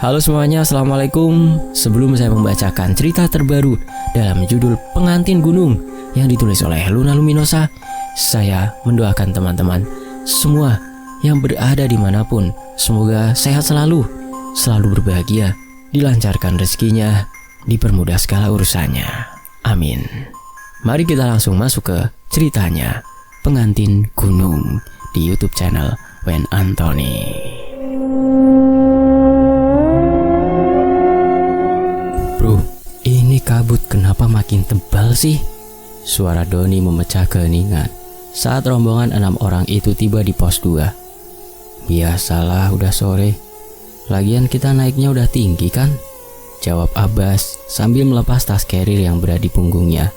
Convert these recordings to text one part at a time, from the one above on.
Halo semuanya, Assalamualaikum. Sebelum saya membacakan cerita terbaru dalam judul Pengantin Gunung yang ditulis oleh Luna Luminosa, saya mendoakan teman-teman semua yang berada dimanapun, semoga sehat selalu berbahagia, dilancarkan rezekinya, dipermudah segala urusannya. Amin. Mari kita langsung masuk ke ceritanya Pengantin Gunung di YouTube channel Wen Anthony. Bro, ini kabut kenapa makin tebal sih? Suara Doni memecah keheningan saat rombongan 6 orang itu tiba di pos 2. Biasalah, udah sore. Lagian kita naiknya udah tinggi kan? Jawab Abbas sambil melepas tas carrier yang berada di punggungnya.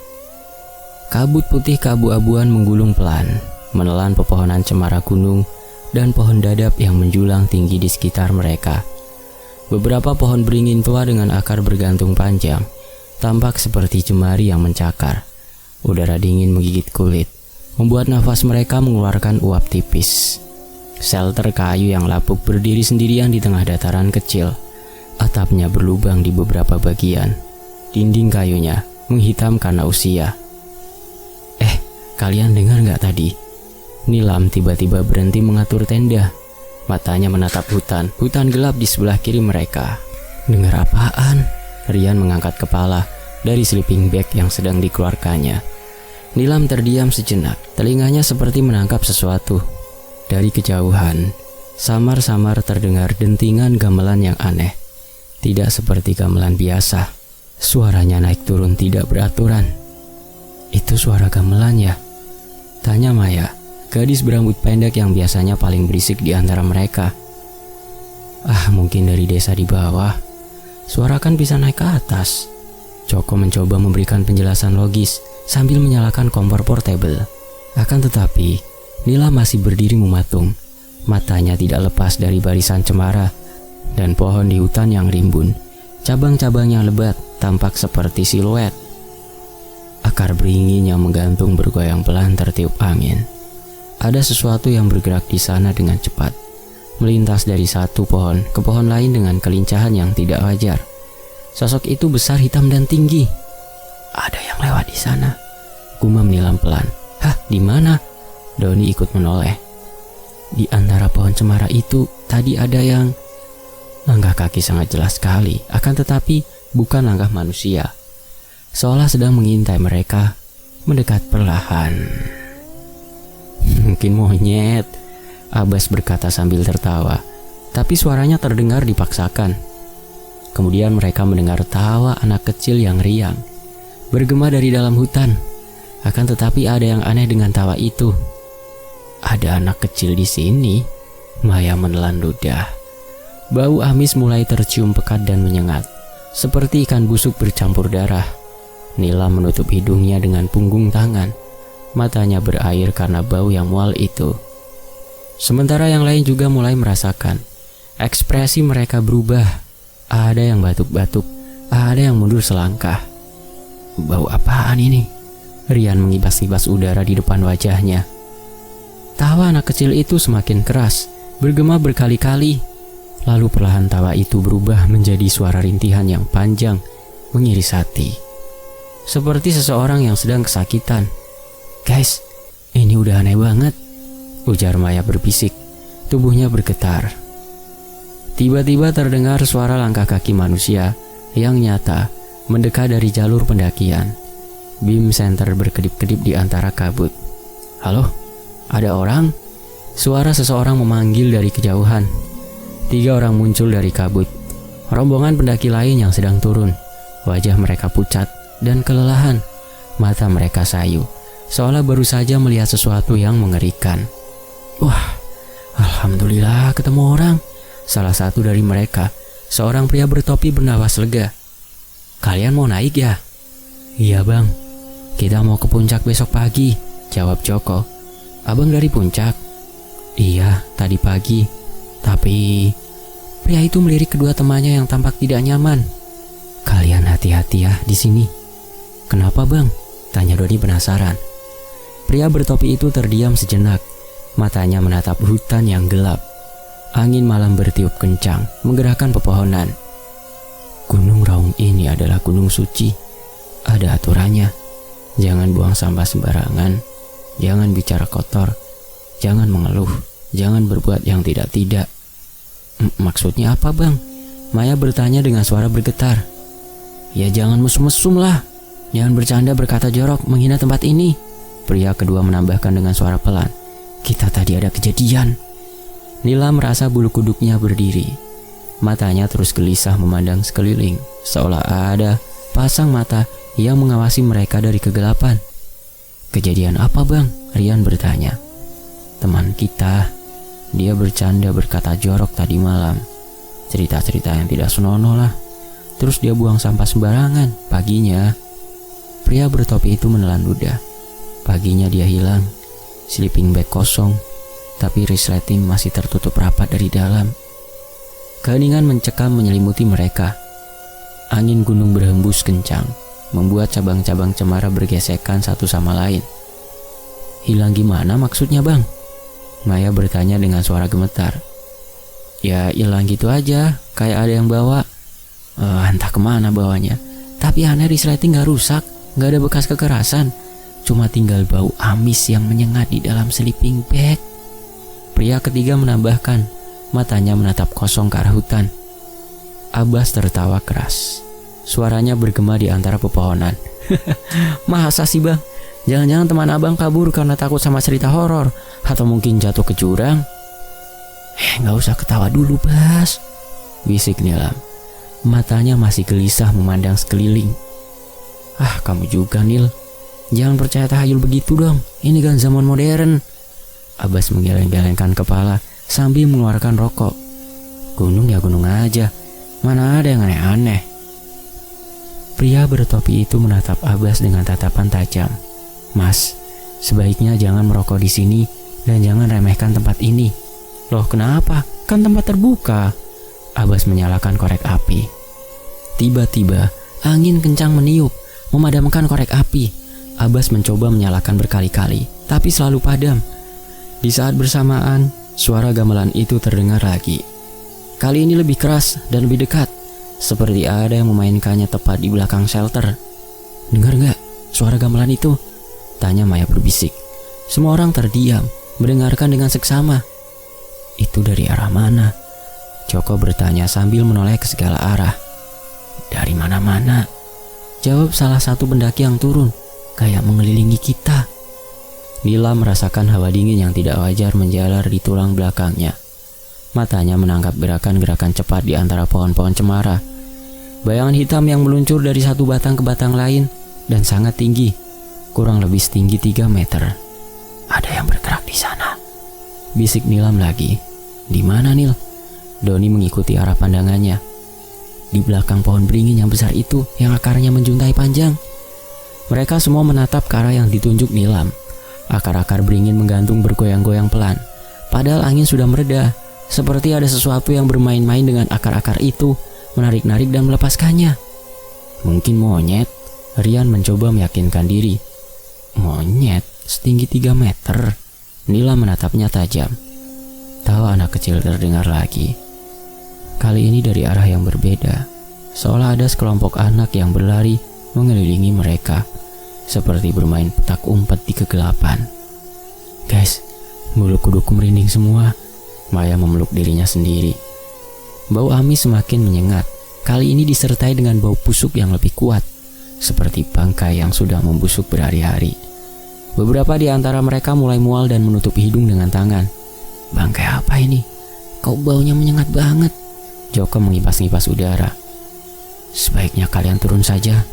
Kabut putih keabu-abuan menggulung pelan, menelan pepohonan cemara gunung dan pohon dadap yang menjulang tinggi di sekitar mereka. Beberapa pohon beringin tua dengan akar bergantung panjang tampak seperti jemari yang mencakar. Udara dingin menggigit kulit, membuat nafas mereka mengeluarkan uap tipis. Shelter kayu yang lapuk berdiri sendirian di tengah dataran kecil. Atapnya berlubang di beberapa bagian. Dinding kayunya menghitam karena usia. Kalian dengar gak tadi? Nilam tiba-tiba berhenti mengatur tenda. Matanya menatap hutan gelap di sebelah kiri mereka. Dengar apaan? Rian mengangkat kepala dari sleeping bag yang sedang dikeluarkannya. Nilam terdiam sejenak, telinganya seperti menangkap sesuatu. Dari kejauhan, samar-samar terdengar dentingan gamelan yang aneh. Tidak seperti gamelan biasa. Suaranya naik turun tidak beraturan. Itu suara gamelan ya? Tanya Maya, gadis berambut pendek yang biasanya paling berisik di antara mereka. Mungkin dari desa di bawah. Suara kan bisa naik ke atas. Joko mencoba memberikan penjelasan logis sambil menyalakan kompor portable. Akan tetapi, Nila masih berdiri mematung. Matanya tidak lepas dari barisan cemara dan pohon di hutan yang rimbun. Cabang-cabang yang lebat tampak seperti siluet. Akar beringin yang menggantung bergoyang pelan tertiup angin. Ada sesuatu yang bergerak di sana dengan cepat, melintas dari satu pohon ke pohon lain dengan kelincahan yang tidak wajar. Sosok itu besar, hitam dan tinggi. Ada yang lewat di sana, gumam Nilam pelan. Di mana? Doni ikut menoleh. Di antara pohon cemara itu tadi ada yang... Langkah kaki sangat jelas sekali, akan tetapi bukan langkah manusia. Seolah sedang mengintai mereka, mendekat perlahan. Mungkin monyet, Abbas berkata sambil tertawa, tapi suaranya terdengar dipaksakan. Kemudian mereka mendengar tawa anak kecil yang riang, bergema dari dalam hutan. Akan tetapi ada yang aneh dengan tawa itu. Ada anak kecil di sini, Maya menelan ludah. Bau amis mulai tercium pekat dan menyengat, seperti ikan busuk bercampur darah. Nila menutup hidungnya dengan punggung tangan. Matanya berair karena bau yang mual itu. Sementara yang lain juga mulai merasakan. Ekspresi mereka berubah. Ada yang batuk-batuk, ada yang mundur selangkah. Bau apaan ini? Rian mengibas-ibas udara di depan wajahnya. Tawa anak kecil itu semakin keras, bergema berkali-kali. Lalu perlahan tawa itu berubah menjadi suara rintihan yang panjang, mengiris hati. Seperti seseorang yang sedang kesakitan. Guys, ini udah aneh banget, ujar Maya berbisik. Tubuhnya bergetar. Tiba-tiba terdengar suara langkah kaki manusia yang nyata mendekat dari jalur pendakian. Beam center berkedip-kedip di antara kabut. Halo, ada orang? Suara seseorang memanggil dari kejauhan. 3 orang muncul dari kabut. Rombongan pendaki lain yang sedang turun. Wajah mereka pucat dan kelelahan. Mata mereka sayu, seolah baru saja melihat sesuatu yang mengerikan. Wah, alhamdulillah ketemu orang. Salah satu dari mereka, seorang pria bertopi bernapas lega. Kalian mau naik ya? Iya bang, kita mau ke puncak besok pagi, jawab Joko. Abang dari puncak? Iya, tadi pagi. Tapi pria itu melirik kedua temannya yang tampak tidak nyaman. Kalian hati-hati ya di sini. Kenapa bang? Tanya Doni penasaran. Pria bertopi itu terdiam sejenak. Matanya menatap hutan yang gelap. Angin malam bertiup kencang, menggerakkan pepohonan. Gunung Raung ini adalah gunung suci. Ada aturannya. Jangan buang sampah sembarangan, jangan bicara kotor, jangan mengeluh, jangan berbuat yang tidak-tidak. Maksudnya apa, Bang? Maya bertanya dengan suara bergetar. Ya jangan mesum-mesum lah. Jangan bercanda berkata jorok menghina tempat ini. Pria kedua menambahkan dengan suara pelan. Kita tadi ada kejadian. Nila merasa bulu kuduknya berdiri. Matanya terus gelisah memandang sekeliling, seolah ada pasang mata yang mengawasi mereka dari kegelapan. Kejadian apa, Bang? Rian bertanya. Teman kita, dia bercanda berkata jorok tadi malam. Cerita-cerita yang tidak senonoh lah. Terus dia buang sampah sembarangan. Paginya, pria bertopi itu menelan ludah. Paginya dia hilang. Sleeping bag kosong, tapi resleting masih tertutup rapat dari dalam. Keheningan mencekam menyelimuti mereka. Angin gunung berhembus kencang, membuat cabang-cabang cemara bergesekan satu sama lain. Hilang gimana maksudnya, Bang? Maya bertanya dengan suara gemetar. Ya hilang gitu aja, kayak ada yang bawa. Entah kemana bawanya. Tapi aneh resleting gak rusak, gak ada bekas kekerasan. Cuma tinggal bau amis yang menyengat di dalam sleeping bag. Pria ketiga menambahkan, matanya menatap kosong ke arah hutan. Abbas tertawa keras. Suaranya bergema di antara pepohonan. Masa sih, Bang? Jangan-jangan teman abang kabur karena takut sama cerita horor, atau mungkin jatuh ke jurang? Gak usah ketawa dulu, Bas, bisik Nilam. Matanya masih gelisah memandang sekeliling. Kamu juga, Nil. Jangan percaya tahayul begitu dong. Ini kan zaman modern. Abbas menggeleng-gelengkan kepala sambil mengeluarkan rokok. Gunung ya gunung aja. Mana ada yang aneh-aneh. Pria bertopi itu menatap Abbas dengan tatapan tajam. Mas, sebaiknya jangan merokok di sini dan jangan remehkan tempat ini. Loh kenapa? Kan tempat terbuka. Abbas menyalakan korek api. Tiba-tiba angin kencang meniup, memadamkan korek api. Abbas mencoba menyalakan berkali-kali, tapi selalu padam. Di saat bersamaan, suara gamelan itu terdengar lagi. Kali ini lebih keras dan lebih dekat, seperti ada yang memainkannya tepat di belakang shelter. Dengar gak suara gamelan itu? Tanya Maya berbisik. Semua orang terdiam, mendengarkan dengan seksama. Itu dari arah mana? Joko bertanya sambil menoleh ke segala arah. Dari mana-mana, jawab salah satu pendaki yang turun. Kayak mengelilingi kita. Nila merasakan hawa dingin yang tidak wajar menjalar di tulang belakangnya. Matanya menangkap gerakan-gerakan cepat di antara pohon-pohon cemara. Bayangan hitam yang meluncur dari satu batang ke batang lain dan sangat tinggi, kurang lebih setinggi 3 meter. Ada yang bergerak di sana, bisik Nilam lagi. Di mana, Nil? Doni mengikuti arah pandangannya. Di belakang pohon beringin yang besar itu yang akarnya menjuntai panjang. Mereka semua menatap ke arah yang ditunjuk Nilam. Akar-akar beringin menggantung bergoyang-goyang pelan. Padahal angin sudah mereda. Seperti ada sesuatu yang bermain-main dengan akar-akar itu, menarik-narik dan melepaskannya. Mungkin monyet. Rian mencoba meyakinkan diri. Monyet setinggi 3 meter. Nila menatapnya tajam. Tawa anak kecil terdengar lagi. Kali ini dari arah yang berbeda. Seolah ada sekelompok anak yang berlari mengelilingi mereka, seperti bermain petak umpet di kegelapan. Guys, bulu kuduku merinding semua. Maya memeluk dirinya sendiri. Bau amis semakin menyengat. Kali ini disertai dengan bau busuk yang lebih kuat, seperti bangkai yang sudah membusuk berhari-hari. Beberapa di antara mereka mulai mual dan menutup hidung dengan tangan. Bangkai apa ini? Kok baunya menyengat banget? Joko mengipas-ngipas udara. Sebaiknya kalian turun saja.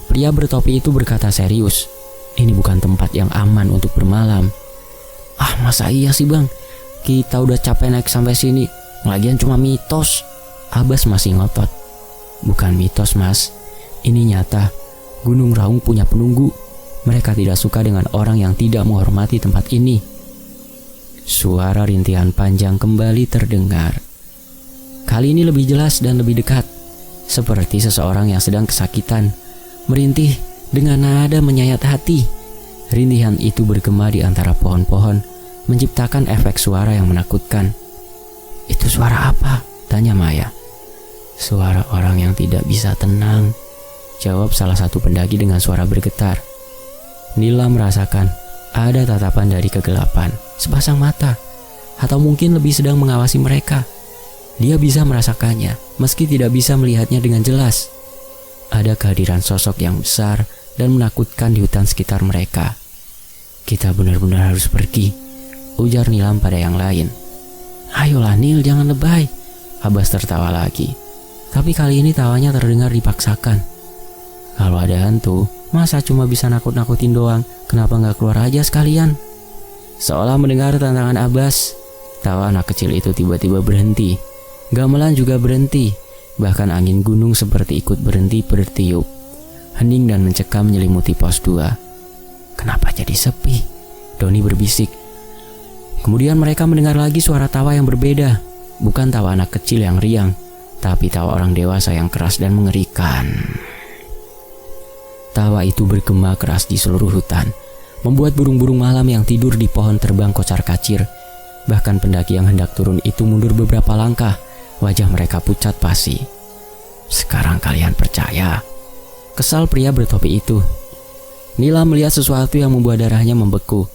Pria bertopi itu berkata serius. Ini bukan tempat yang aman untuk bermalam. Masa iya sih, Bang? Kita udah capek naik sampai sini. Lagian cuma mitos. Abbas masih ngotot. Bukan mitos, Mas. Ini nyata. Gunung Raung punya penunggu. Mereka tidak suka dengan orang yang tidak menghormati tempat ini. Suara rintihan panjang kembali terdengar. Kali ini lebih jelas dan lebih dekat. Seperti seseorang yang sedang kesakitan, merintih dengan nada menyayat hati. Rintihan itu bergema di antara pohon-pohon, menciptakan efek suara yang menakutkan. Itu suara apa? Tanya Maya. Suara orang yang tidak bisa tenang, jawab salah satu pendaki dengan suara bergetar. Nila merasakan ada tatapan dari kegelapan, sepasang mata, atau mungkin lebih sedang mengawasi mereka. Dia bisa merasakannya, meski tidak bisa melihatnya dengan jelas. Ada kehadiran sosok yang besar dan menakutkan di hutan sekitar mereka. Kita benar-benar harus pergi, ujar Nilam pada yang lain. Ayolah Nil, jangan lebay. Abbas tertawa lagi. Tapi kali ini tawanya terdengar dipaksakan. Kalau ada hantu, masa cuma bisa nakut-nakutin doang? Kenapa nggak keluar aja sekalian? Seolah mendengar tantangan Abbas, tawa anak kecil itu tiba-tiba berhenti. Gamelan juga berhenti. Bahkan angin gunung seperti ikut berhenti bertiup. Hening dan mencekam menyelimuti pos 2. Kenapa jadi sepi? Doni berbisik. Kemudian mereka mendengar lagi suara tawa yang berbeda. Bukan tawa anak kecil yang riang, tapi tawa orang dewasa yang keras dan mengerikan. Tawa itu bergema keras di seluruh hutan, membuat burung-burung malam yang tidur di pohon terbang kocar-kacir. Bahkan pendaki yang hendak turun itu mundur beberapa langkah, wajah mereka pucat pasi. Sekarang kalian percaya? Kesal pria bertopi itu. Nila melihat sesuatu yang membuat darahnya membeku.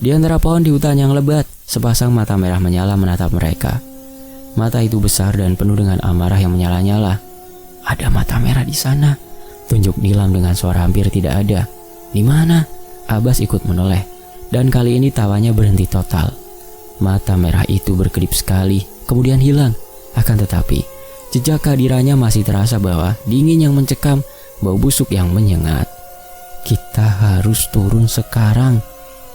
Di antara pohon di hutan yang lebat, sepasang mata merah menyala menatap mereka. Mata itu besar dan penuh dengan amarah yang menyala-nyala. Ada mata merah di sana, tunjuk Nilam dengan suara hampir tidak ada. Di mana? Abbas ikut menoleh, dan kali ini tawanya berhenti total. Mata merah itu berkedip sekali, kemudian hilang. Akan tetapi, jejak kehadirannya masih terasa bahwa dingin yang mencekam, bau busuk yang menyengat. Kita harus turun sekarang,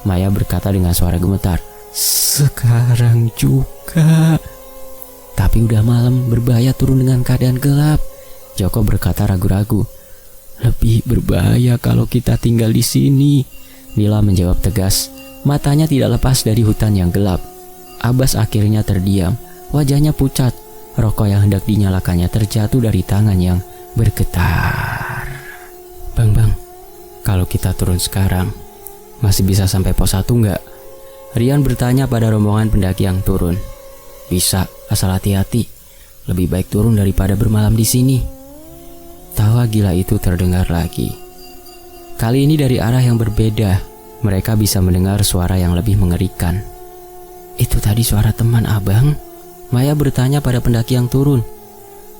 Maya berkata dengan suara gemetar. Sekarang juga. Tapi udah malam, berbahaya turun dengan keadaan gelap, Joko berkata ragu-ragu. Lebih berbahaya kalau kita tinggal di sini, Nila menjawab tegas. Matanya tidak lepas dari hutan yang gelap. Abbas akhirnya terdiam, wajahnya pucat. Rokok yang hendak dinyalakannya terjatuh dari tangan yang bergetar. Bang, kalau kita turun sekarang, masih bisa sampai pos 1 nggak? Rian bertanya pada rombongan pendaki yang turun. Bisa, asal hati-hati. Lebih baik turun daripada bermalam di sini. Tawa gila itu terdengar lagi. Kali ini dari arah yang berbeda. Mereka bisa mendengar suara yang lebih mengerikan. Itu tadi suara teman abang? Maya bertanya pada pendaki yang turun.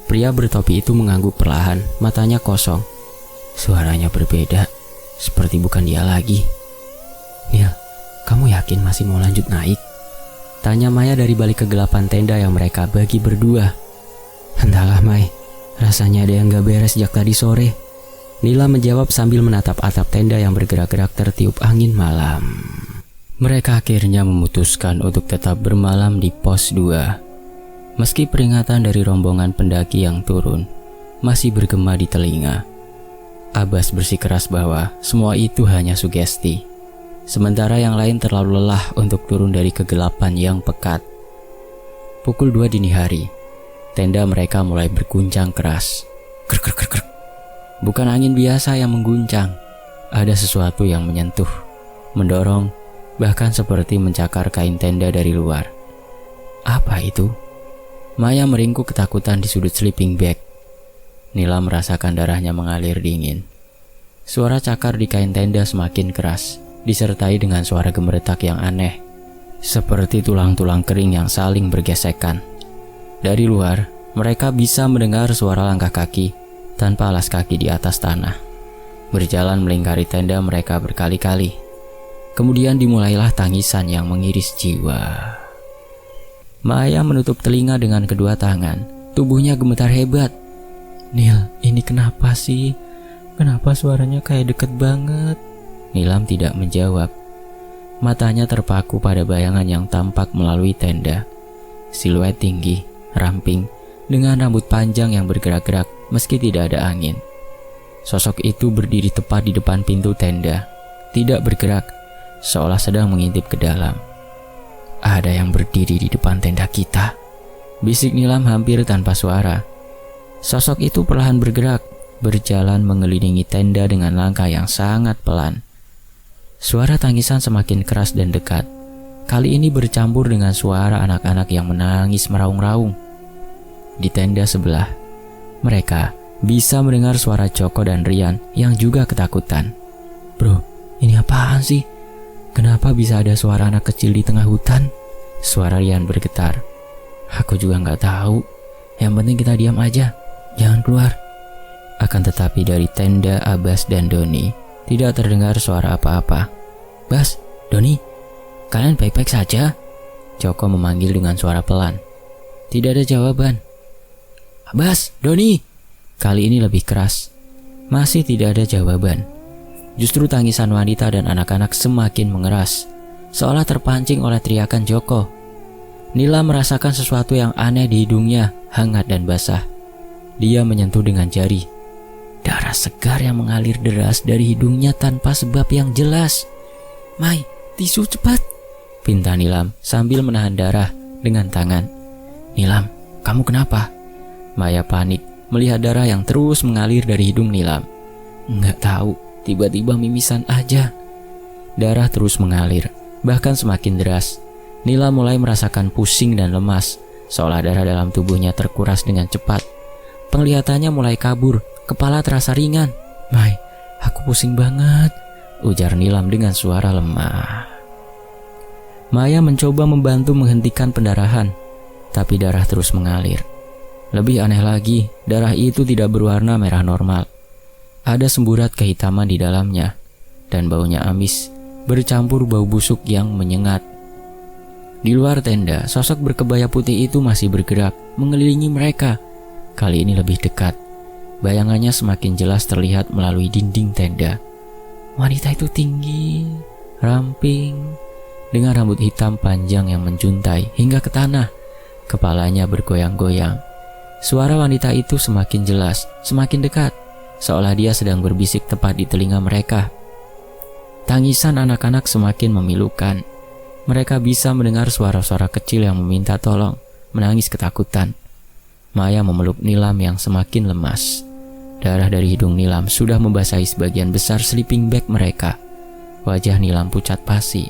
Pria bertopi itu mengangguk perlahan, matanya kosong. Suaranya berbeda, seperti bukan dia lagi. Nil, kamu yakin masih mau lanjut naik? Tanya Maya dari balik kegelapan tenda yang mereka bagi berdua. Entahlah Mai, rasanya ada yang gak beres sejak tadi sore. Nila menjawab sambil menatap atap tenda yang bergerak-gerak tertiup angin malam. Mereka akhirnya memutuskan untuk tetap bermalam di pos 2. Meski peringatan dari rombongan pendaki yang turun masih bergema di telinga. Abbas bersikeras bahwa semua itu hanya sugesti. Sementara yang lain terlalu lelah untuk turun dari kegelapan yang pekat. Pukul 2 dini hari, tenda mereka mulai berguncang keras. Krek, krek, krek, krek. Bukan angin biasa yang mengguncang. Ada sesuatu yang menyentuh, mendorong, bahkan seperti mencakar kain tenda dari luar. Apa itu? Maya meringkuk ketakutan di sudut sleeping bag. Nila merasakan darahnya mengalir dingin. Suara cakar di kain tenda semakin keras, disertai dengan suara gemeretak yang aneh, seperti tulang-tulang kering yang saling bergesekan. Dari luar, mereka bisa mendengar suara langkah kaki tanpa alas kaki di atas tanah, berjalan melingkari tenda mereka berkali-kali. Kemudian dimulailah tangisan yang mengiris jiwa. Maya menutup telinga dengan kedua tangan, tubuhnya gemetar hebat. Nil, ini kenapa sih? Kenapa suaranya kayak deket banget? Nilam tidak menjawab. Matanya terpaku pada bayangan yang tampak melalui tenda. Siluet tinggi, ramping, dengan rambut panjang yang bergerak-gerak meski tidak ada angin. Sosok itu berdiri tepat di depan pintu tenda, tidak bergerak, seolah sedang mengintip ke dalam. Ada yang berdiri di depan tenda kita, bisik Nilam hampir tanpa suara. Sosok itu perlahan bergerak, berjalan mengelilingi tenda dengan langkah yang sangat pelan. Suara tangisan semakin keras dan dekat, kali ini bercampur dengan suara anak-anak yang menangis meraung-raung. Di tenda sebelah, mereka bisa mendengar suara Joko dan Rian yang juga ketakutan. "Bro, ini apaan sih? Kenapa bisa ada suara anak kecil di tengah hutan?" Suara Rian bergetar. "Aku juga nggak tahu. Yang penting kita diam aja, jangan keluar." Akan tetapi dari tenda Abbas dan Doni tidak terdengar suara apa-apa. "Bas, Doni, kalian baik-baik saja?" Joko memanggil dengan suara pelan. Tidak ada jawaban. "Abbas, Doni!" Kali ini lebih keras. Masih tidak ada jawaban. Justru tangisan wanita dan anak-anak semakin mengeras, seolah terpancing oleh teriakan Joko. Nila merasakan sesuatu yang aneh di hidungnya, hangat dan basah. Dia menyentuh dengan jari. Darah segar yang mengalir deras dari hidungnya tanpa sebab yang jelas. "Mai, tisu cepat!" pinta Nilam sambil menahan darah dengan tangan. "Nilam, kamu kenapa?" Maya panik melihat darah yang terus mengalir dari hidung Nilam. "Nggak tahu, tiba-tiba mimisan aja." Darah terus mengalir, bahkan semakin deras. Nila mulai merasakan pusing dan lemas, seolah darah dalam tubuhnya terkuras dengan cepat. Penglihatannya mulai kabur, kepala terasa ringan. "Mai, aku pusing banget," ujar Nilam dengan suara lemah. Maya mencoba membantu menghentikan pendarahan, tapi darah terus mengalir. Lebih aneh lagi, darah itu tidak berwarna merah normal. Ada semburat kehitaman di dalamnya, dan baunya amis, bercampur bau busuk yang menyengat. Di luar tenda, sosok berkebaya putih itu masih bergerak, mengelilingi mereka. Kali ini lebih dekat. Bayangannya semakin jelas terlihat melalui dinding tenda. Wanita itu tinggi, ramping, dengan rambut hitam panjang yang menjuntai hingga ke tanah. Kepalanya bergoyang-goyang. Suara wanita itu semakin jelas, semakin dekat, seolah dia sedang berbisik tepat di telinga mereka. Tangisan anak-anak semakin memilukan. Mereka bisa mendengar suara-suara kecil yang meminta tolong, menangis ketakutan. Maya memeluk Nilam yang semakin lemas. Darah dari hidung Nilam sudah membasahi sebagian besar sleeping bag mereka. Wajah Nilam pucat pasi,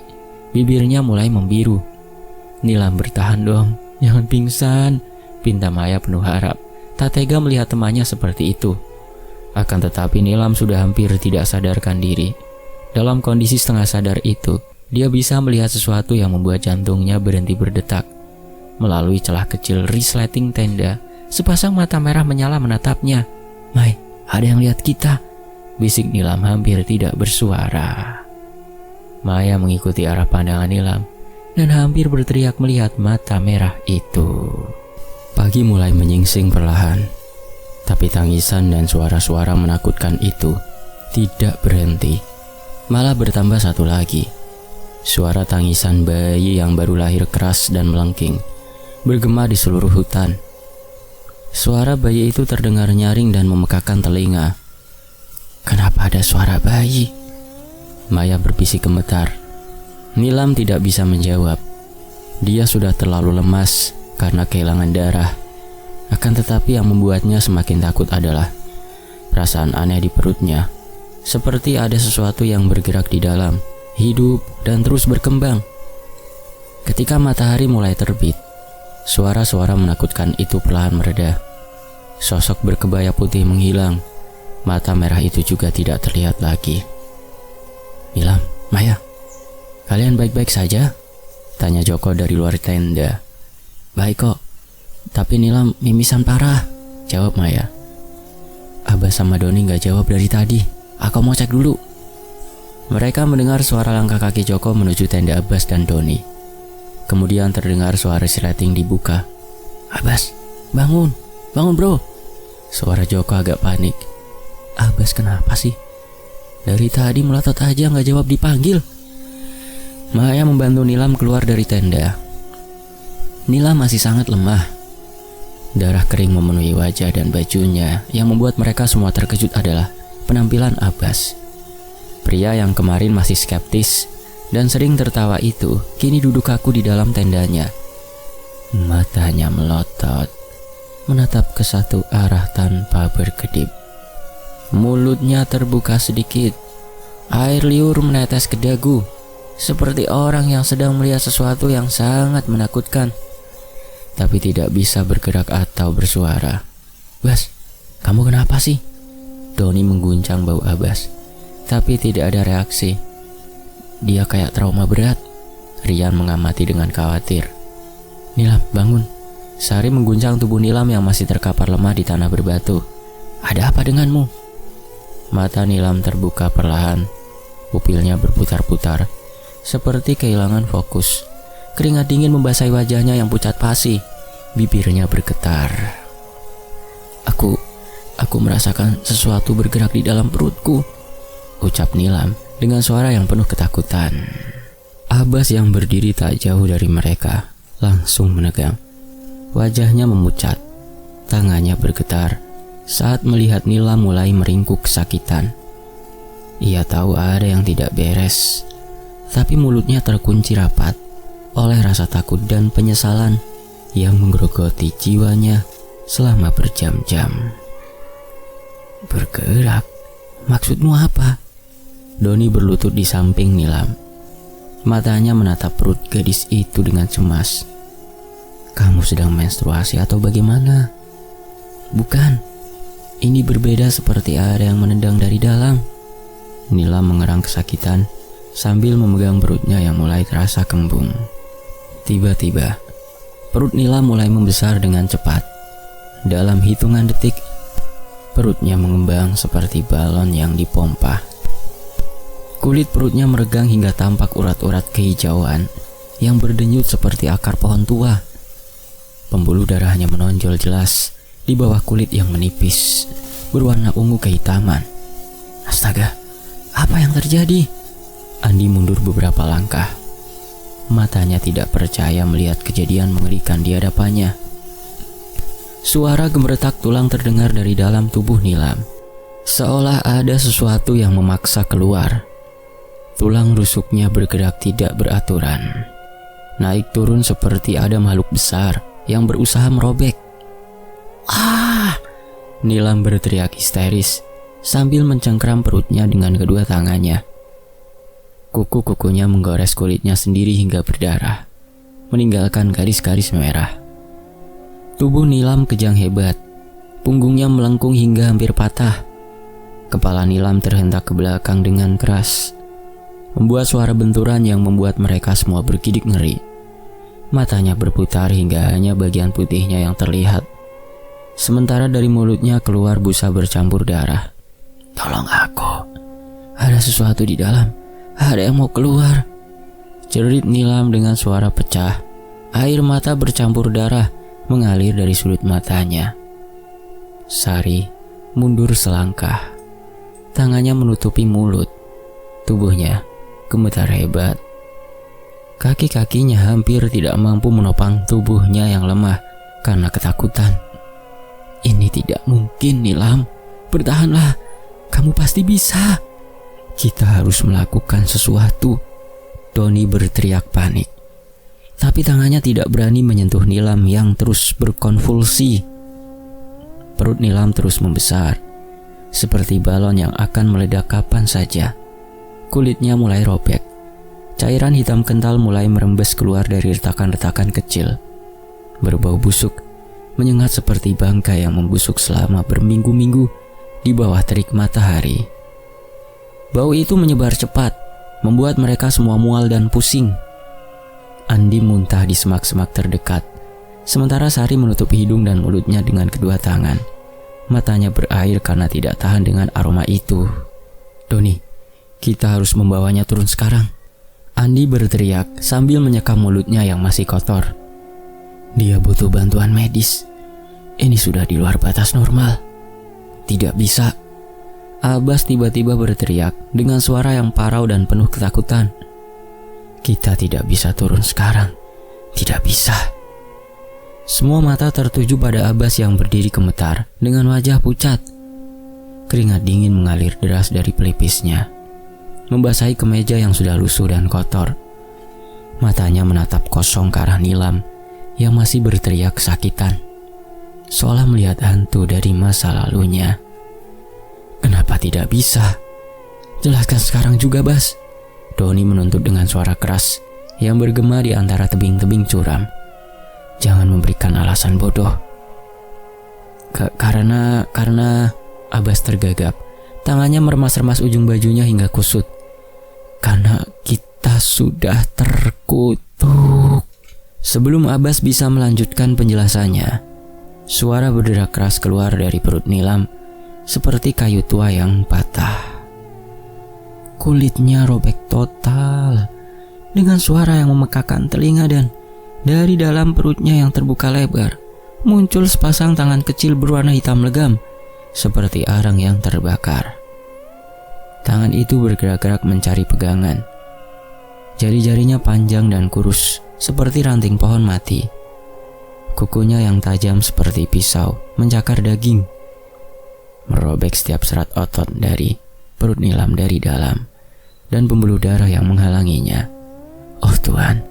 bibirnya mulai membiru. "Nilam, bertahan dong, jangan pingsan," pinta Maya penuh harap. Tak tega melihat temannya seperti itu. Akan tetapi Nilam sudah hampir tidak sadarkan diri. Dalam kondisi setengah sadar itu, dia bisa melihat sesuatu yang membuat jantungnya berhenti berdetak. Melalui celah kecil resleting tenda, sepasang mata merah menyala menatapnya. "Mai, ada yang lihat kita," bisik Nilam hampir tidak bersuara. Maya mengikuti arah pandangan Nilam dan hampir berteriak melihat mata merah itu. Pagi mulai menyingsing perlahan, tapi tangisan dan suara-suara menakutkan itu tidak berhenti. Malah bertambah satu lagi. Suara tangisan bayi yang baru lahir keras dan melengking, bergema di seluruh hutan. Suara bayi itu terdengar nyaring dan memekakan telinga. "Kenapa ada suara bayi?" Maya berbisik gemetar. Nilam tidak bisa menjawab. Dia sudah terlalu lemas karena kehilangan darah. Akan tetapi yang membuatnya semakin takut adalah perasaan aneh di perutnya. Seperti ada sesuatu yang bergerak di dalam, hidup dan terus berkembang. Ketika matahari mulai terbit, suara-suara menakutkan itu perlahan mereda. Sosok berkebaya putih menghilang. Mata merah itu juga tidak terlihat lagi. "Nilam, Maya, kalian baik-baik saja?" tanya Joko dari luar tenda. "Baik kok, tapi Nilam mimisan parah," jawab Maya. "Abbas sama Doni gak jawab dari tadi. Aku mau cek dulu." Mereka mendengar suara langkah kaki Joko menuju tenda Abbas dan Doni. Kemudian terdengar suara resleting dibuka. "Abbas, bangun, bangun bro." Suara Joko agak panik. "Abbas kenapa sih? Dari tadi melotot aja gak jawab dipanggil." Maya membantu Nilam keluar dari tenda. Nilam masih sangat lemah. Darah kering memenuhi wajah dan bajunya. Yang membuat mereka semua terkejut adalah penampilan Abbas. Pria yang kemarin masih skeptis dan sering tertawa itu kini duduk kaku di dalam tendanya. Matanya melotot, menatap ke satu arah tanpa berkedip. Mulutnya terbuka sedikit. Air liur menetes ke dagu. seperti orang yang sedang melihat sesuatu yang sangat menakutkan, tapi tidak bisa bergerak atau bersuara. "Bas, kamu kenapa sih?" Doni mengguncang bau Abbas, tapi tidak ada reaksi. "Dia kayak trauma berat," Rian mengamati dengan khawatir. "Nilam, bangun." Sari mengguncang tubuh Nilam yang masih terkapar lemah di tanah berbatu. "Ada apa denganmu?" Mata Nilam terbuka perlahan. Pupilnya berputar-putar, seperti kehilangan fokus. Keringat dingin membasahi wajahnya yang pucat pasi. Bibirnya bergetar. Aku merasakan sesuatu bergerak di dalam perutku," ucap Nilam dengan suara yang penuh ketakutan. Abbas yang berdiri tak jauh dari mereka langsung menegang. Wajahnya memucat, tangannya bergetar saat melihat Nilam mulai meringkuk kesakitan. Ia tahu ada yang tidak beres, tapi mulutnya terkunci rapat oleh rasa takut dan penyesalan yang menggerogoti jiwanya selama berjam-jam. "Bergerak? Maksudmu apa?" Doni berlutut di samping Nilam. Matanya menatap perut gadis itu dengan cemas. "Kamu sedang menstruasi atau bagaimana?" "Bukan. Ini berbeda, seperti ada yang menendang dari dalam." Nilam mengerang kesakitan sambil memegang perutnya yang mulai terasa kembung. Tiba-tiba, perut Nilam mulai membesar dengan cepat. Dalam hitungan detik, perutnya mengembang seperti balon yang dipompa. Kulit perutnya meregang hingga tampak urat-urat kehijauan yang berdenyut seperti akar pohon tua. Pembuluh darahnya menonjol jelas di bawah kulit yang menipis, berwarna ungu kehitaman. "Astaga, apa yang terjadi?" Andi mundur beberapa langkah. Matanya tidak percaya melihat kejadian mengerikan di hadapannya. Suara gemeretak tulang terdengar dari dalam tubuh Nilam, seolah ada sesuatu yang memaksa keluar. Tulang rusuknya bergerak tidak beraturan, naik turun seperti ada makhluk besar yang berusaha merobek. "Ah!" Nilam berteriak histeris sambil mencengkram perutnya dengan kedua tangannya. Kuku-kukunya menggores kulitnya sendiri hingga berdarah, meninggalkan garis-garis merah. Tubuh Nilam kejang hebat, punggungnya melengkung hingga hampir patah. Kepala Nilam terhentak ke belakang dengan keras, membuat suara benturan yang membuat mereka semua bergidik ngeri. Matanya berputar hingga hanya bagian putihnya yang terlihat, sementara dari mulutnya keluar busa bercampur darah. "Tolong aku, ada sesuatu di dalam, ada yang mau keluar," jerit Nilam dengan suara pecah. Air mata bercampur darah mengalir dari sudut matanya. Sari mundur selangkah, tangannya menutupi mulut. Tubuhnya gemetar hebat. Kaki-kakinya hampir tidak mampu menopang tubuhnya yang lemah karena ketakutan. "Ini tidak mungkin, Nilam. Bertahanlah, kamu pasti bisa. Kita harus melakukan sesuatu." Doni berteriak panik, tapi tangannya tidak berani menyentuh Nilam yang terus berkonvulsi. Perut Nilam terus membesar, seperti balon yang akan meledak kapan saja. Kulitnya mulai robek. Cairan hitam kental mulai merembes keluar dari retakan-retakan kecil. Berbau busuk, menyengat seperti bangkai yang membusuk selama berminggu-minggu di bawah terik matahari. Bau itu menyebar cepat, membuat mereka semua mual dan pusing. Andi muntah di semak-semak terdekat, sementara Sari menutup hidung dan mulutnya dengan kedua tangan. Matanya berair karena tidak tahan dengan aroma itu. "Doni, kita harus membawanya turun sekarang." Andi berteriak sambil menyekam mulutnya yang masih kotor. "Dia butuh bantuan medis. Ini sudah di luar batas normal." "Tidak bisa." Abbas tiba-tiba berteriak dengan suara yang parau dan penuh ketakutan. "Kita tidak bisa turun sekarang. Tidak bisa." Semua mata tertuju pada Abbas yang berdiri gemetar dengan wajah pucat. Keringat dingin mengalir deras dari pelipisnya, membasahi kemeja yang sudah lusuh dan kotor. Matanya menatap kosong ke arah Nilam yang masih berteriak kesakitan, seolah melihat hantu dari masa lalunya. "Kenapa tidak bisa? Jelaskan sekarang juga, Bas. Doni menuntut dengan suara keras yang bergema di antara tebing-tebing curam. Jangan memberikan alasan bodoh. Karena Abbas tergagap. Tangannya meremas-remas ujung bajunya hingga kusut. Karena kita sudah terkutuk. Sebelum Abbas bisa melanjutkan penjelasannya, suara berderak keras keluar dari perut Nilam seperti kayu tua yang patah. Kulitnya robek total dengan suara yang memekakan telinga, dan dari dalam perutnya yang terbuka lebar muncul sepasang tangan kecil berwarna hitam legam seperti arang yang terbakar. Tangan itu bergerak-gerak mencari pegangan. Jari-jarinya panjang dan kurus seperti ranting pohon mati. Kukunya yang tajam seperti pisau mencakar daging, merobek setiap serat otot dari perut Nilam dari dalam, dan pembuluh darah yang menghalanginya. Oh Tuhan,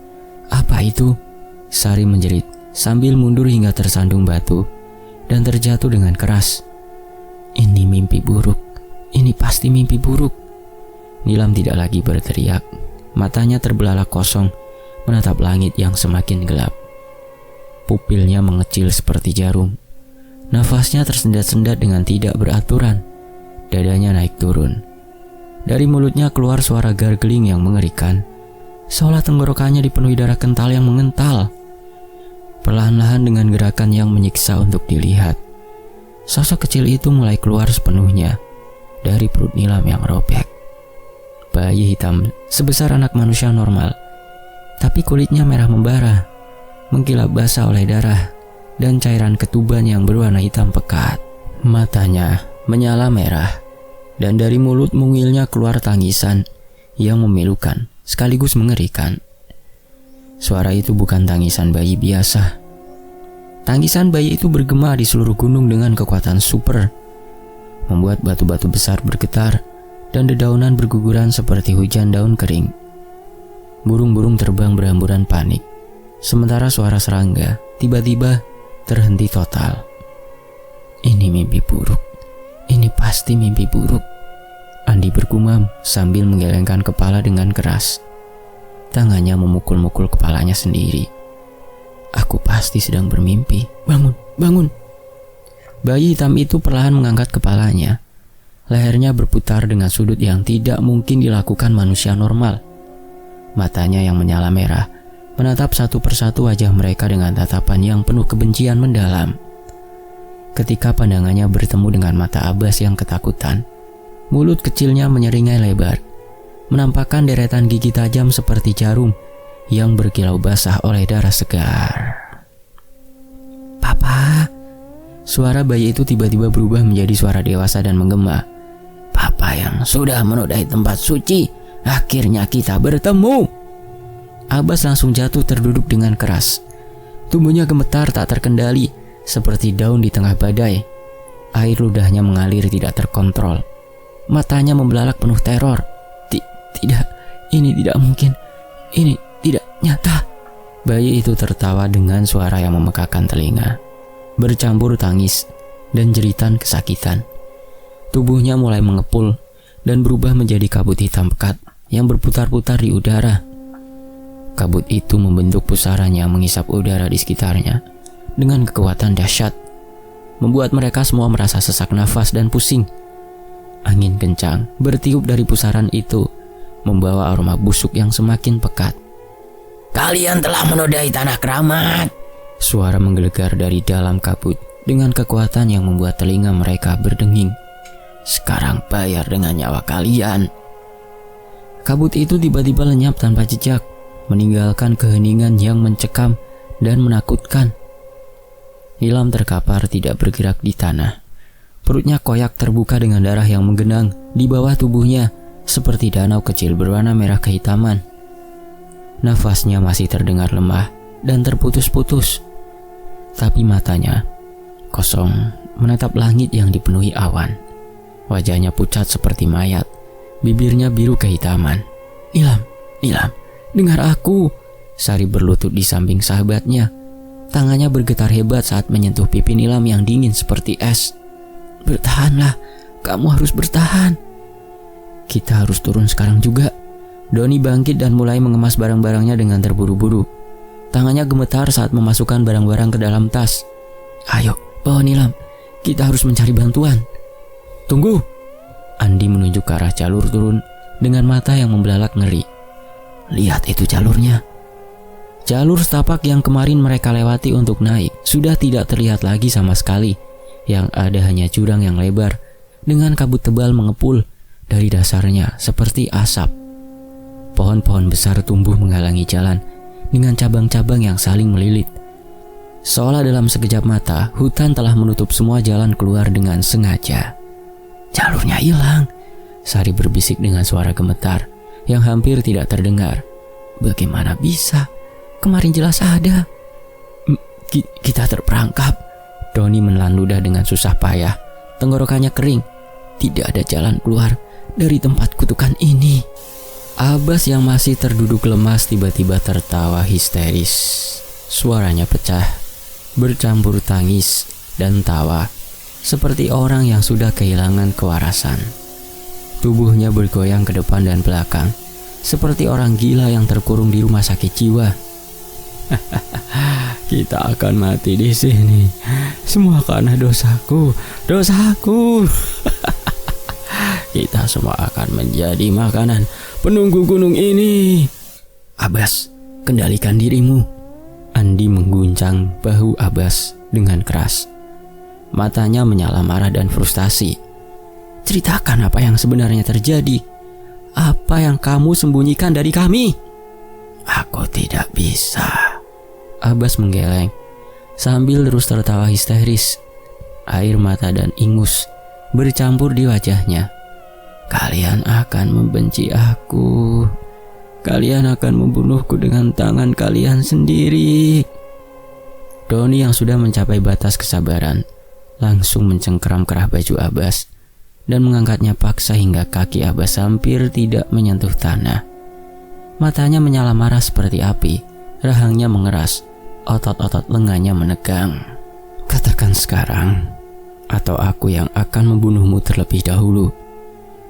apa itu? Sari menjerit sambil mundur hingga tersandung batu dan terjatuh dengan keras. Ini mimpi buruk, ini pasti mimpi buruk. Nilam tidak lagi berteriak, matanya terbelalak kosong menatap langit yang semakin gelap. Pupilnya mengecil seperti jarum. Nafasnya tersendat-sendat dengan tidak beraturan. Dadanya naik turun. Dari mulutnya keluar suara gargling yang mengerikan, seolah tenggorokannya dipenuhi darah kental yang mengental. Perlahan-lahan dengan gerakan yang menyiksa untuk dilihat, sosok kecil itu mulai keluar sepenuhnya dari perut Nilam yang robek. Bayi hitam sebesar anak manusia normal, tapi kulitnya merah membara, mengkilap basah oleh darah dan cairan ketuban yang berwarna hitam pekat. Matanya menyala merah, dan dari mulut mungilnya keluar tangisan yang memilukan sekaligus mengerikan. Suara itu bukan tangisan bayi biasa. Tangisan bayi itu bergema di seluruh gunung dengan kekuatan super, membuat batu-batu besar bergetar dan dedaunan berguguran seperti hujan daun kering. Burung-burung terbang berhamburan panik, sementara suara serangga tiba-tiba terhenti total. Ini mimpi buruk. Ini pasti mimpi buruk. Andi bergumam sambil menggelengkan kepala dengan keras. Tangannya memukul-mukul kepalanya sendiri. Aku pasti sedang bermimpi. Bangun, bangun. Bayi hitam itu perlahan mengangkat kepalanya. Lehernya berputar dengan sudut yang tidak mungkin dilakukan manusia normal. Matanya yang menyala merah menatap satu persatu wajah mereka dengan tatapan yang penuh kebencian mendalam. Ketika pandangannya bertemu dengan mata Abbas yang ketakutan, mulut kecilnya menyeringai lebar, menampakkan deretan gigi tajam seperti jarum yang berkilau basah oleh darah segar. Papa. Suara bayi itu tiba-tiba berubah menjadi suara dewasa dan menggema. Papa yang sudah menodai tempat suci, akhirnya kita bertemu. Abbas langsung jatuh terduduk dengan keras. Tubuhnya gemetar tak terkendali, seperti daun di tengah badai. Air ludahnya mengalir tidak terkontrol. Matanya membelalak penuh teror. Tidak, ini tidak mungkin. Ini tidak nyata. Bayi itu tertawa dengan suara yang memekakan telinga, bercampur tangis dan jeritan kesakitan. Tubuhnya mulai mengepul dan berubah menjadi kabut hitam pekat yang berputar-putar di udara. Kabut itu membentuk pusaran yang mengisap udara di sekitarnya dengan kekuatan dahsyat, membuat mereka semua merasa sesak nafas dan pusing. Angin kencang bertiup dari pusaran itu, membawa aroma busuk yang semakin pekat. Kalian telah menodai tanah keramat. Suara menggelegar dari dalam kabut dengan kekuatan yang membuat telinga mereka berdenging. Sekarang bayar dengan nyawa kalian. Kabut itu tiba-tiba lenyap tanpa jejak, meninggalkan keheningan yang mencekam dan menakutkan. Nilam terkapar tidak bergerak di tanah. Perutnya koyak terbuka dengan darah yang menggenang di bawah tubuhnya seperti danau kecil berwarna merah kehitaman. Nafasnya masih terdengar lemah dan terputus-putus. Tapi matanya kosong menatap langit yang dipenuhi awan. Wajahnya pucat seperti mayat, bibirnya biru kehitaman. Nilam, dengar aku. Sari berlutut di samping sahabatnya. Tangannya bergetar hebat saat menyentuh pipi Nilam yang dingin seperti es. Bertahanlah, kamu harus bertahan. Kita harus turun sekarang juga. Doni bangkit dan mulai mengemas barang-barangnya dengan terburu-buru. Tangannya gemetar saat memasukkan barang-barang ke dalam tas. "Ayo, bawa Nilam. Kita harus mencari bantuan." "Tunggu." Andi menunjuk ke arah jalur turun dengan mata yang membelalak ngeri. "Lihat itu jalurnya." Jalur setapak yang kemarin mereka lewati untuk naik sudah tidak terlihat lagi sama sekali. Yang ada hanya jurang yang lebar dengan kabut tebal mengepul dari dasarnya seperti asap. Pohon-pohon besar tumbuh menghalangi jalan dengan cabang-cabang yang saling melilit. Seolah dalam sekejap mata, hutan telah menutup semua jalan keluar dengan sengaja. "Jalurnya hilang," Sari berbisik dengan suara gemetar yang hampir tidak terdengar. "Bagaimana bisa? Kemarin jelas ada." Kita terperangkap." Doni menelan ludah dengan susah payah. Tenggorokannya kering. Tidak ada jalan keluar dari tempat kutukan ini. Abbas yang masih terduduk lemas tiba-tiba tertawa histeris. Suaranya pecah, bercampur tangis dan tawa, seperti orang yang sudah kehilangan kewarasan. Tubuhnya bergoyang ke depan dan belakang, seperti orang gila yang terkurung di rumah sakit jiwa. "Kita akan mati di sini. Semua karena dosaku. Kita semua akan menjadi makanan penunggu gunung ini." "Abbas, kendalikan dirimu." Andi mengguncang bahu Abbas dengan keras. Matanya menyala marah dan frustasi. "Ceritakan apa yang sebenarnya terjadi. Apa yang kamu sembunyikan dari kami?" "Aku tidak bisa." Abbas menggeleng sambil terus tertawa histeris. Air mata dan ingus bercampur di wajahnya. "Kalian akan membenci aku. Kalian akan membunuhku dengan tangan kalian sendiri." Doni yang sudah mencapai batas kesabaran langsung mencengkeram kerah baju Abbas dan mengangkatnya paksa hingga kaki Abbas hampir tidak menyentuh tanah. Matanya menyala marah seperti api, rahangnya mengeras, otot-otot lengannya menegang. "Katakan sekarang, atau aku yang akan membunuhmu terlebih dahulu,"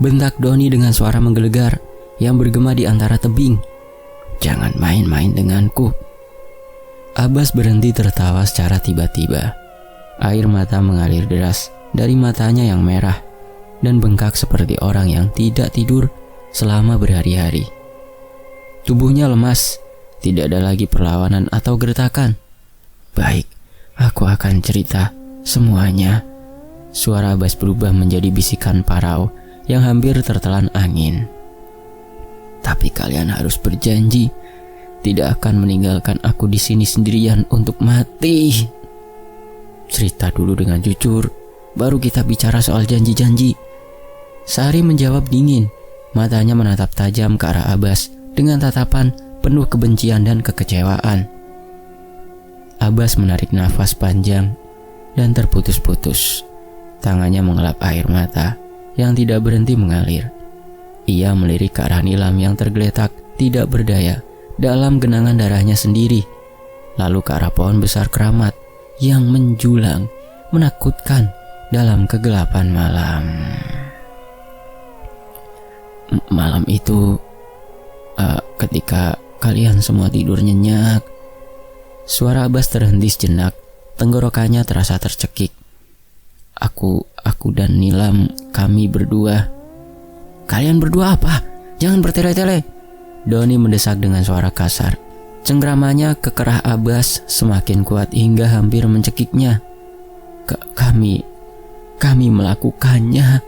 bentak Doni dengan suara menggelegar yang bergema di antara tebing. "Jangan main-main denganku." Abbas berhenti tertawa secara tiba-tiba. Air mata mengalir deras dari matanya yang merah dan bengkak seperti orang yang tidak tidur selama berhari-hari. Tubuhnya lemas, tidak ada lagi perlawanan atau gertakan. "Baik, aku akan cerita semuanya." Suara Abbas berubah menjadi bisikan parau yang hampir tertelan angin. "Tapi kalian harus berjanji tidak akan meninggalkan aku di sini sendirian untuk mati. Cerita dulu dengan jujur, baru kita bicara soal janji-janji." Sari menjawab dingin, matanya menatap tajam ke arah Abbas dengan tatapan penuh kebencian dan kekecewaan. Abbas menarik nafas panjang dan terputus-putus. Tangannya mengelap air mata yang tidak berhenti mengalir. Ia melirik ke arah Nilam yang tergeletak tidak berdaya dalam genangan darahnya sendiri, lalu ke arah pohon besar keramat yang menjulang menakutkan dalam kegelapan malam. Malam itu, ketika kalian semua tidur nyenyak, suara Abbas terhenti sejenak, tenggorokannya terasa tercekik. Aku dan Nilam, kami berdua." "Kalian berdua apa? Jangan bertele-tele." Doni mendesak dengan suara kasar. Cengkramannya ke kerah Abbas semakin kuat hingga hampir mencekiknya. Kami melakukannya."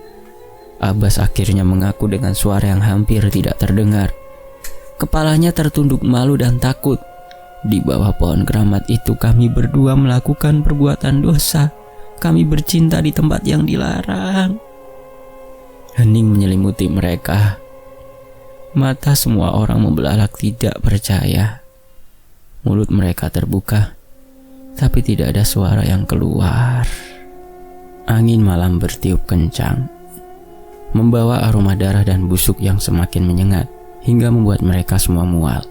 Abbas akhirnya mengaku dengan suara yang hampir tidak terdengar. Kepalanya tertunduk malu dan takut. "Di bawah pohon keramat itu kami berdua melakukan perbuatan dosa. Kami bercinta di tempat yang dilarang." Hening menyelimuti mereka. Mata semua orang membelalak tidak percaya. Mulut mereka terbuka, tapi tidak ada suara yang keluar. Angin malam bertiup kencang, membawa aroma darah dan busuk yang semakin menyengat hingga membuat mereka semua mual.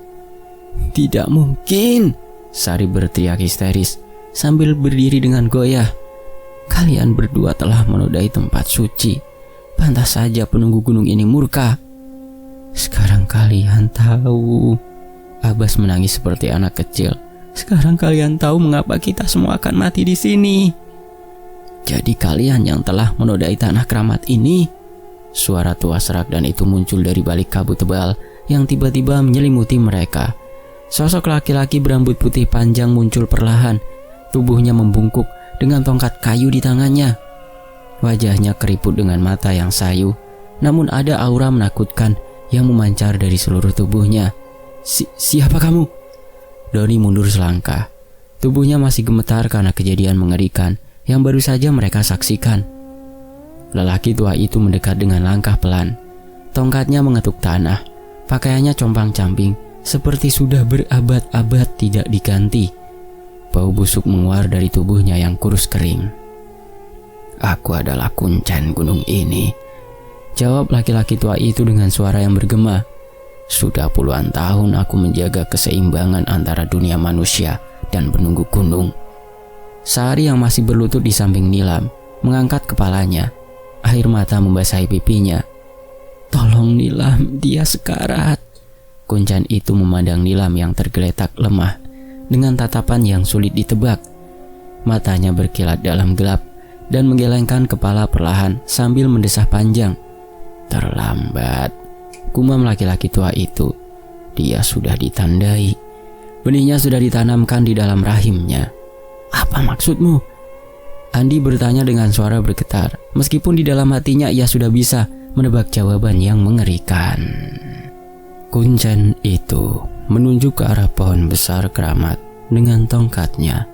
"Tidak mungkin!" Sari berteriak histeris sambil berdiri dengan goyah. "Kalian berdua telah menodai tempat suci. Pantas saja penunggu gunung ini murka." Sekarang kalian tahu. Abbas menangis seperti anak kecil. Sekarang kalian tahu mengapa kita semua akan mati di sini. Jadi kalian yang telah menodai tanah keramat ini. Suara tua serak dan itu muncul dari balik kabut tebal yang tiba-tiba menyelimuti mereka. Sosok laki-laki berambut putih panjang muncul perlahan. Tubuhnya membungkuk dengan tongkat kayu di tangannya. Wajahnya keriput dengan mata yang sayu, namun ada aura menakutkan yang memancar dari seluruh tubuhnya. Siapa kamu? Doni mundur selangkah. Tubuhnya masih gemetar karena kejadian mengerikan yang baru saja mereka saksikan. Lelaki tua itu mendekat dengan langkah pelan. Tongkatnya mengetuk tanah. Pakaiannya compang-camping seperti sudah berabad-abad tidak diganti. Bau busuk menguar dari tubuhnya yang kurus kering. Aku adalah kuncen gunung ini, jawab laki-laki tua itu dengan suara yang bergema. Sudah puluhan tahun aku menjaga keseimbangan antara dunia manusia dan penunggu gunung. Sari yang masih berlutut di samping Nilam mengangkat kepalanya. Air mata membasahi pipinya. Tolong Nilam, dia sekarat. Kuncen itu memandang Nilam yang tergeletak lemah dengan tatapan yang sulit ditebak. Matanya berkilat dalam gelap dan menggelengkan kepala perlahan sambil mendesah panjang. Terlambat, gumam laki-laki tua itu. Dia sudah ditandai. Benihnya sudah ditanamkan di dalam rahimnya. Apa maksudmu? Andi bertanya dengan suara bergetar, meskipun di dalam hatinya ia sudah bisa menebak jawaban yang mengerikan. Kuncen itu menunjuk ke arah pohon besar keramat dengan tongkatnya.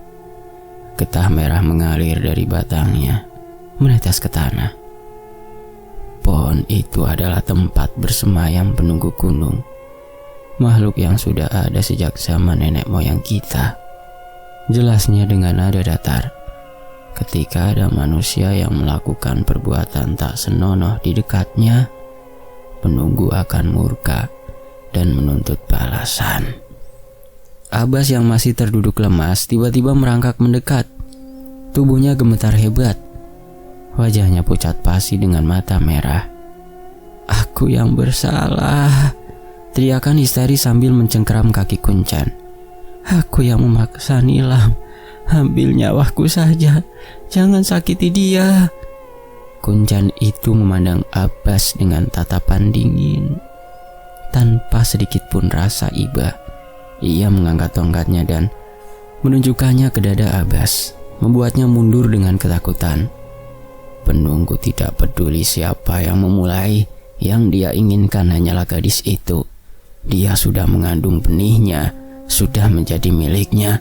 Getah merah mengalir dari batangnya, menetes ke tanah. Pohon itu adalah tempat bersemayam penunggu gunung, makhluk yang sudah ada sejak zaman nenek moyang kita. Jelasnya dengan nada datar. Ketika ada manusia yang melakukan perbuatan tak senonoh di dekatnya, penunggu akan murka dan menuntut balasan. Abbas yang masih terduduk lemas tiba-tiba merangkak mendekat. Tubuhnya gemetar hebat. Wajahnya pucat pasi dengan mata merah. Aku yang bersalah, teriakan histeris sambil mencengkeram kaki Kuncen. Aku yang memaksa Nilam. Ambil nyawaku saja, jangan sakiti dia. Kuncen itu memandang Abbas dengan tatapan dingin. Tanpa sedikit pun rasa iba, ia mengangkat tongkatnya dan menunjukkannya ke dada Abbas, membuatnya mundur dengan ketakutan. Penunggu tidak peduli siapa yang memulai, yang dia inginkan hanyalah gadis itu. Dia sudah mengandung benihnya, sudah menjadi miliknya.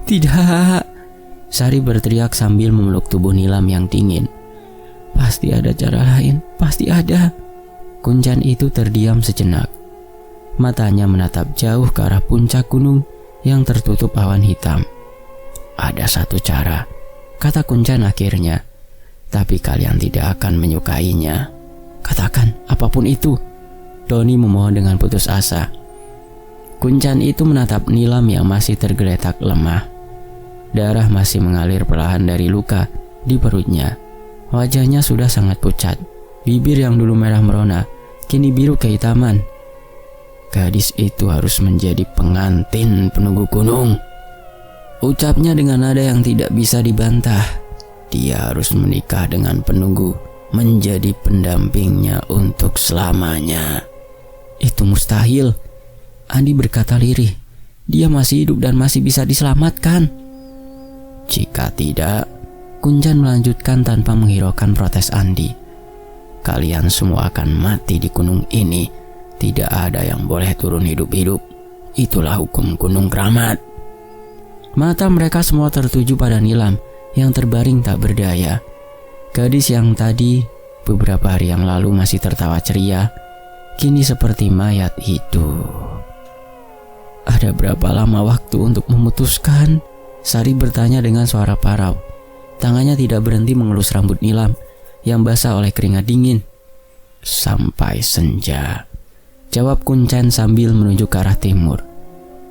Tidak, Sari berteriak sambil memeluk tubuh Nilam yang dingin. Pasti ada cara lain, pasti ada. Kuncen itu terdiam sejenak. Matanya menatap jauh ke arah puncak gunung yang tertutup awan hitam. Ada satu cara, kata Kuncen akhirnya. Tapi kalian tidak akan menyukainya. Katakan apapun itu, Doni memohon dengan putus asa. Kuncen itu menatap Nilam yang masih tergeletak lemah. Darah masih mengalir perlahan dari luka di perutnya. Wajahnya sudah sangat pucat. Bibir yang dulu merah merona kini biru kehitaman. Gadis itu harus menjadi pengantin penunggu gunung, ucapnya dengan nada yang tidak bisa dibantah. Dia harus menikah dengan penunggu, menjadi pendampingnya untuk selamanya. Itu mustahil, Andi berkata lirih. Dia masih hidup dan masih bisa diselamatkan. Jika tidak, Kuncen melanjutkan tanpa menghiraukan protes Andi. Kalian semua akan mati di gunung ini. Tidak ada yang boleh turun hidup-hidup. Itulah hukum gunung keramat. Mata mereka semua tertuju pada Nilam yang terbaring tak berdaya. Gadis yang tadi beberapa hari yang lalu masih tertawa ceria, kini seperti mayat hidup. Ada berapa lama waktu untuk memutuskan? Sari bertanya dengan suara parau. Tangannya tidak berhenti mengelus rambut Nilam yang basah oleh keringat dingin. Sampai senja, jawab Kuncen sambil menunjuk ke arah timur.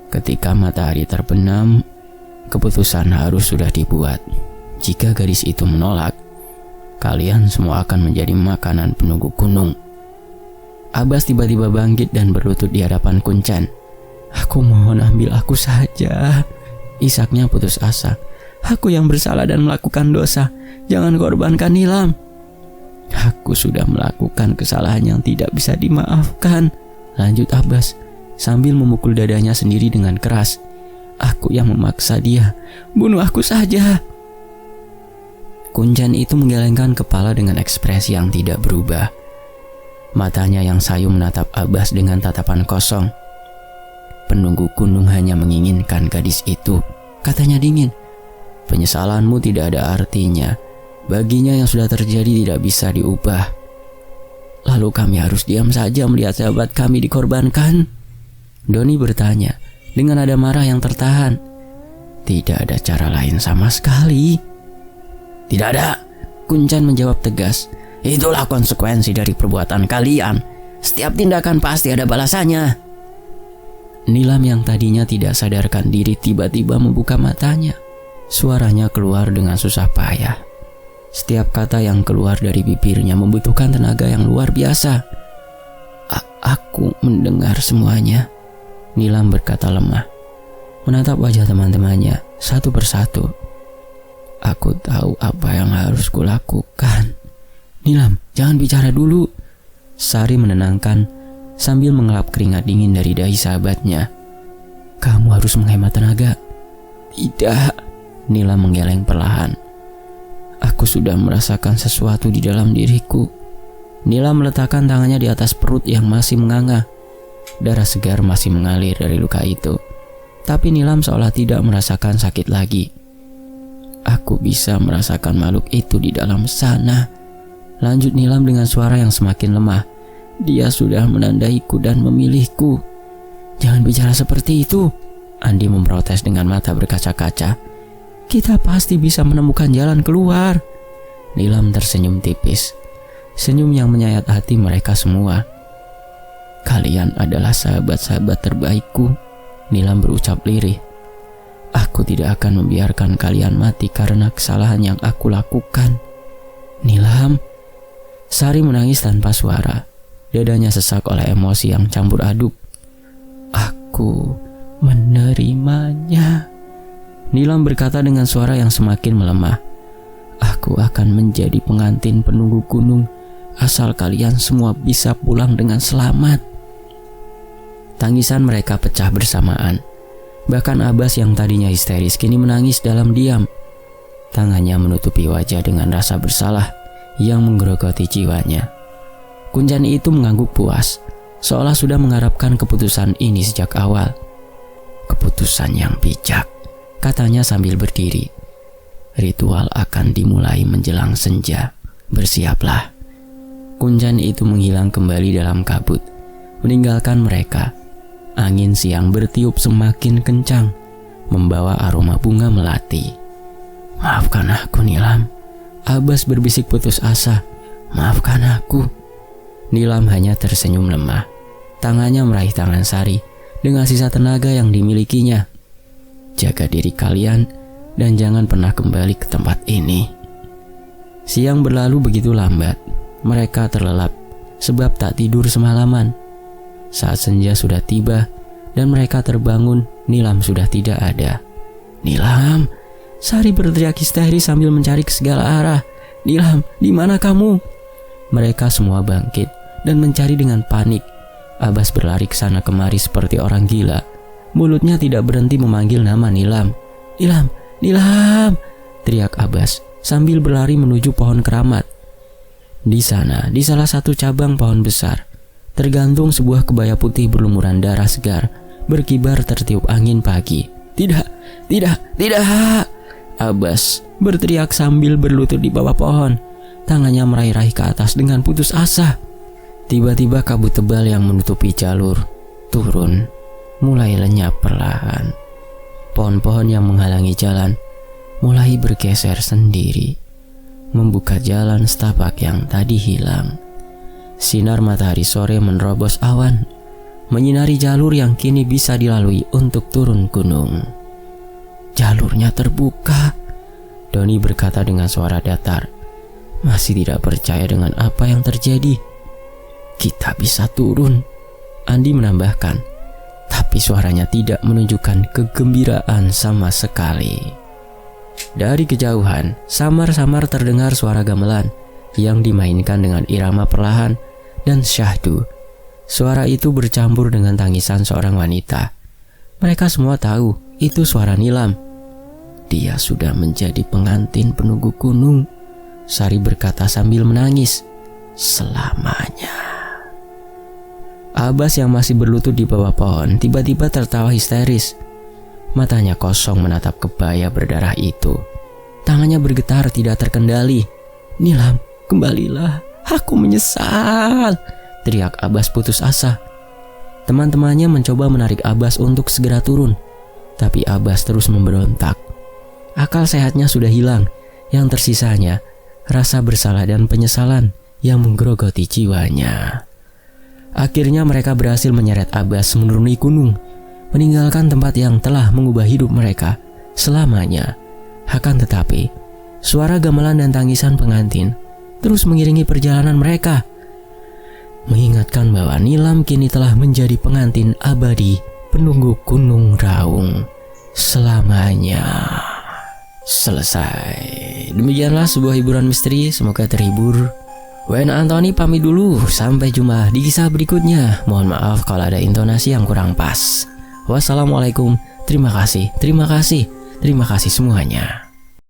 Ketika matahari terbenam, keputusan harus sudah dibuat. Jika gadis itu menolak, kalian semua akan menjadi makanan penunggu gunung. Abbas tiba-tiba bangkit dan berlutut di hadapan Kuncen. "Aku mohon ambil aku saja," isaknya putus asa. "Aku yang bersalah dan melakukan dosa. Jangan korbankan Nilam." "Aku sudah melakukan kesalahan yang tidak bisa dimaafkan," lanjut Abbas sambil memukul dadanya sendiri dengan keras. "Aku yang memaksa dia. Bunuh aku saja." Kuncen itu menggelengkan kepala dengan ekspresi yang tidak berubah. Matanya yang sayu menatap Abbas dengan tatapan kosong. "Penunggu gunung hanya menginginkan gadis itu," katanya dingin. "Penyesalanmu tidak ada artinya. Baginya yang sudah terjadi tidak bisa diubah. Lalu kami harus diam saja melihat sahabat kami dikorbankan?" Doni bertanya dengan nada marah yang tertahan. "Tidak ada cara lain sama sekali." "Tidak ada," Kuncen menjawab tegas. "Itulah konsekuensi dari perbuatan kalian. Setiap tindakan pasti ada balasannya." Nilam yang tadinya tidak sadarkan diri tiba-tiba membuka matanya. Suaranya keluar dengan susah payah. Setiap kata yang keluar dari bibirnya membutuhkan tenaga yang luar biasa. Aku mendengar semuanya," Nilam berkata lemah, menatap wajah teman-temannya satu persatu. "Aku tahu apa yang harus kulakukan." "Nilam, jangan bicara dulu," Sari menenangkan sambil mengelap keringat dingin dari dahi sahabatnya. "Kamu harus menghemat tenaga." "Tidak," Nilam menggeleng perlahan. "Aku sudah merasakan sesuatu di dalam diriku." Nilam meletakkan tangannya di atas perut yang masih menganga. Darah segar masih mengalir dari luka itu. Tapi Nilam seolah tidak merasakan sakit lagi. "Aku bisa merasakan makhluk itu di dalam sana," lanjut Nilam dengan suara yang semakin lemah. "Dia sudah menandaiku dan memilihku." "Jangan bicara seperti itu," Andi memprotes dengan mata berkaca-kaca. "Kita pasti bisa menemukan jalan keluar." Nilam tersenyum tipis, senyum yang menyayat hati mereka semua. "Kalian adalah sahabat-sahabat terbaikku," Nilam berucap lirih. "Aku tidak akan membiarkan kalian mati karena kesalahan yang aku lakukan." "Nilam." Sari menangis tanpa suara. Dadanya sesak oleh emosi yang campur aduk. "Aku menerimanya," Nilam berkata dengan suara yang semakin melemah. "Aku akan menjadi pengantin penunggu gunung asal kalian semua bisa pulang dengan selamat." Tangisan mereka pecah bersamaan. Bahkan Abbas yang tadinya histeris kini menangis dalam diam. Tangannya menutupi wajah dengan rasa bersalah yang menggerogoti jiwanya. Kuncen itu mengangguk puas, seolah sudah mengharapkan keputusan ini sejak awal. "Keputusan yang bijak," katanya sambil berdiri. "Ritual akan dimulai menjelang senja. Bersiaplah." Kuncen itu menghilang kembali dalam kabut, meninggalkan mereka. Angin siang bertiup semakin kencang, membawa aroma bunga melati. "Maafkan aku, Nilam," Abbas berbisik putus asa. "Maafkan aku." Nilam hanya tersenyum lemah. Tangannya meraih tangan Sari dengan sisa tenaga yang dimilikinya. "Jaga diri kalian dan jangan pernah kembali ke tempat ini." Siang berlalu begitu lambat. Mereka terlelap sebab tak tidur semalaman. Saat senja sudah tiba dan mereka terbangun, Nilam sudah tidak ada. "Nilam!" Sari berteriak histeris sambil mencari ke segala arah. "Nilam, di mana kamu?" Mereka semua bangkit dan mencari dengan panik. Abbas berlari ke sana kemari seperti orang gila. Mulutnya tidak berhenti memanggil nama Nilam. "Nilam, Nilam!" teriak Abbas sambil berlari menuju pohon keramat. Di sana, di salah satu cabang pohon besar, tergantung sebuah kebaya putih berlumuran darah segar, berkibar tertiup angin pagi. "Tidak, tidak, tidak!" Abbas berteriak sambil berlutut di bawah pohon. Tangannya meraih-raih ke atas dengan putus asa. Tiba-tiba kabut tebal yang menutupi jalur turun, mulai lenyap perlahan. Pohon-pohon yang menghalangi jalan mulai bergeser sendiri, membuka jalan setapak yang tadi hilang. Sinar matahari sore menerobos awan, menyinari jalur yang kini bisa dilalui untuk turun gunung. "Jalurnya terbuka," Doni berkata dengan suara datar, masih tidak percaya dengan apa yang terjadi. "Kita bisa turun," Andi menambahkan. Tapi suaranya tidak menunjukkan kegembiraan sama sekali. Dari kejauhan, samar-samar terdengar suara gamelan yang dimainkan dengan irama perlahan dan syahdu. Suara itu bercampur dengan tangisan seorang wanita. Mereka semua tahu itu suara Nilam. "Dia sudah menjadi pengantin penunggu gunung," Sari berkata sambil menangis. "Selamanya." Abbas yang masih berlutut di bawah pohon tiba-tiba tertawa histeris. Matanya kosong menatap kebaya berdarah itu. Tangannya bergetar tidak terkendali. "Nilam, kembalilah, aku menyesal," teriak Abbas putus asa. Teman-temannya mencoba menarik Abbas untuk segera turun, tapi Abbas terus memberontak. Akal sehatnya sudah hilang, yang tersisanya rasa bersalah dan penyesalan yang menggerogoti jiwanya. Akhirnya mereka berhasil menyeret Abbas menuruni gunung, meninggalkan tempat yang telah mengubah hidup mereka selamanya. Akan tetapi, suara gamelan dan tangisan pengantin terus mengiringi perjalanan mereka, mengingatkan bahwa Nilam kini telah menjadi pengantin abadi penunggu Gunung Raung selamanya. Selesai. Demikianlah sebuah hiburan misteri, semoga terhibur. Wena Antoni pamit dulu, sampai jumpa di kisah berikutnya. Mohon maaf kalau ada intonasi yang kurang pas. Wassalamualaikum, terima kasih semuanya.